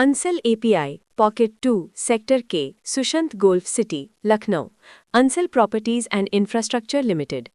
Ansal API pocket 2 sector के Sushant golf city Lucknow Ansal properties and infrastructure limited.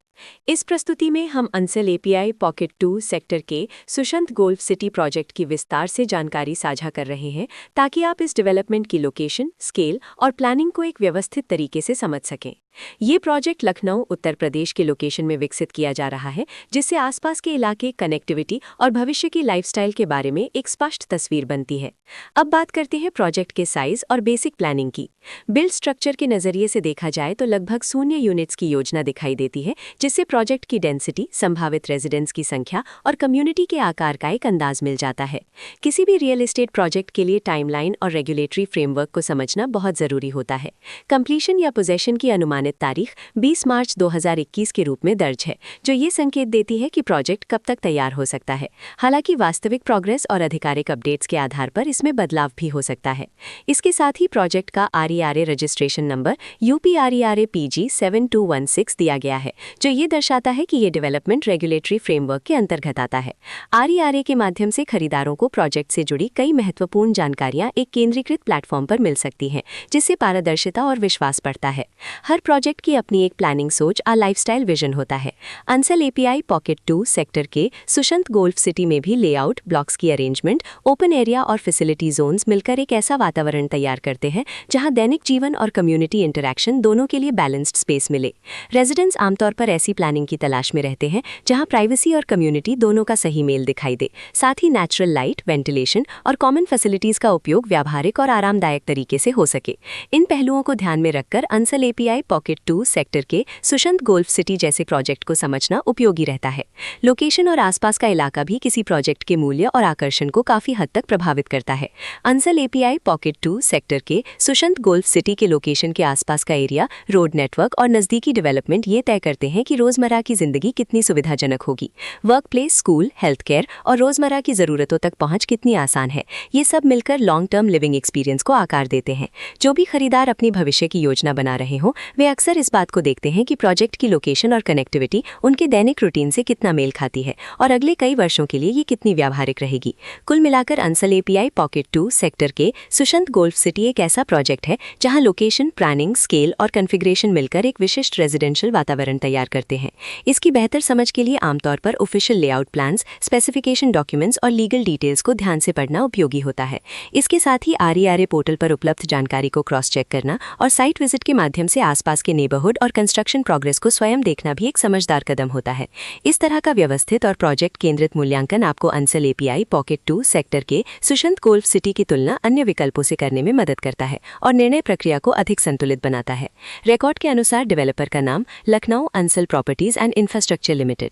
इस प्रस्तुति में हम अंसल एपीआई पॉकेट 2 सेक्टर के सुशांत गोल्फ सिटी प्रोजेक्ट की विस्तार से जानकारी साझा कर रहे हैं ताकि आप इस डेवलपमेंट की लोकेशन, स्केल और प्लानिंग को एक व्यवस्थित तरीके से समझ सकें। ये प्रोजेक्ट लखनऊ, उत्तर प्रदेश के लोकेशन में विकसित किया जा रहा है, जिससे आसपास के इलाके, कनेक्टिविटी और भविष्य की लाइफस्टाइल के बारे में एक स्पष्ट तस्वीर बनती है। अब बात करते हैं प्रोजेक्ट के साइज और बेसिक प्लानिंग की। बिल्ड स्ट्रक्चर के नजरिए से देखा जाए तो लगभग 0 यूनिट्स की योजना दिखाई देती है, जिससे प्रोजेक्ट की डेंसिटी, संभावित रेजिडेंट्स की संख्या और कम्युनिटी के आकार का एक अंदाज मिल जाता है। किसी भी रियल एस्टेट प्रोजेक्ट के लिए टाइमलाइन और रेगुलेटरी फ्रेमवर्क को समझना बहुत जरूरी होता है। कंप्लीशन या पोजेशन की अनुमानित तारीख 20 मार्च 2021 के रूप में दर्ज है, जो ये संकेत देती है कि प्रोजेक्ट कब तक तैयार हो सकता है। हालांकि वास्तविक प्रोग्रेस और आधिकारिक अपडेट्स के आधार पर इसमें बदलाव भी हो सकता है। इसके साथ ही प्रोजेक्ट का RERA registration number UPRERA PG 7216 दिया गया है, जो ये दर्शाता है कि ये डेवलपमेंट रेगुलेटरी फ्रेमवर्क के अंतर्गत आता है। RERA के माध्यम से खरीदारों को प्रोजेक्ट से जुड़ी कई महत्वपूर्ण जानकारियां एक केंद्रीकृत प्लेटफॉर्म पर मिल सकती हैं, जिससे पारदर्शिता और विश्वास बढ़ता है। हर प्रोजेक्ट की अपनी एक प्लानिंग सोच और लाइफस्टाइल विजन होता है। अंसल एपीआई पॉकेट 2 सेक्टर के सुशांत गोल्फ सिटी में भी लेआउट, ब्लॉक्स की अरेंजमेंट, ओपन एरिया और फैसिलिटी जोन्स मिलकर एक ऐसा वातावरण तैयार करते हैं जहां दैनिक जीवन और कम्युनिटी इंटरैक्शन दोनों के लिए बैलेंस्ड स्पेस मिले। रेजिडेंट्स आमतौर पर ऐसी प्लानिंग की तलाश में रहते हैं जहां प्राइवेसी और कम्युनिटी दोनों का सही मेल दिखाई दे। साथ ही नेचुरल लाइट, वेंटिलेशन और कॉमन फैसिलिटीज का उपयोग व्यावहारिक और आरामदायक तरीके से हो सके। इन पहलुओं को ध्यान में रखकर अंसल एपीआई पॉकेट 2 सेक्टर के सुशांत गोल्फ सिटी जैसे प्रोजेक्ट को समझना उपयोगी रहता है। लोकेशन और आसपास का इलाका भी किसी प्रोजेक्ट के मूल्य और आकर्षण को काफी हद तक प्रभावित करता है। अंसल एपीआई पॉकेट 2 सेक्टर के सुशांत गोल्फ सिटी के लोकेशन के आसपास का एरिया, रोड नेटवर्क और नजदीकी डेवलपमेंट ये तय करते हैं कि रोजमर्रा की जिंदगी कितनी सुविधाजनक होगी। Work place, school, health care और रोजमर्रा की जरूरतों तक पहुंच कितनी आसान है। ये सब मिलकर लॉन्ग टर्म लिविंग एक्सपीरियंस को आकार देते हैं। जो भी खरीदार अपनी भविष्य की योजना बना रहे हों, वे अक्सर इस बात को देखते हैं कि प्रोजेक्ट की लोकेशन और कनेक्टिविटी उनके दैनिक रूटीन से कितना मेल खाती है और अगले कई वर्षों के लिए ये कितनी व्यावहारिक रहेगी। कुल मिलाकर अंसल एपीआई पॉकेट 2 सेक्टर के सुशांत गोल्फ सिटी एक ऐसा प्रोजेक्ट है जहां लोकेशन, प्लानिंग, स्केल और कॉन्फ़िगरेशन मिलकर एक विशिष्ट रेजिडेंशियल वातावरण तैयार करते हैं। इसकी बेहतर समझ के लिए आमतौर पर official layout plans, specification documents और लीगल डिटेल्स को ध्यान से पढ़ना उपयोगी होता है। इसके साथ ही RERA पोर्टल पर उपलब्ध जानकारी को क्रॉस चेक करना और साइट विजिट के माध्यम से आसपास के नेबरहुड और कंस्ट्रक्शन प्रोग्रेस को स्वयं देखना भी एक समझदार कदम होता है। इस तरह का व्यवस्थित और प्रोजेक्ट केंद्रित मूल्यांकन आपको अंसल एपीआई पॉकेट 2 सेक्टर के सुशांत गोल्फ सिटी की तुलना अन्य विकल्पों से करने में मदद करता है और निर्णय प्रक्रिया को अधिक संतुलित बनाता है। रिकॉर्ड के अनुसार डेवलपर का नाम Lucknow Ansal properties and infrastructure limited.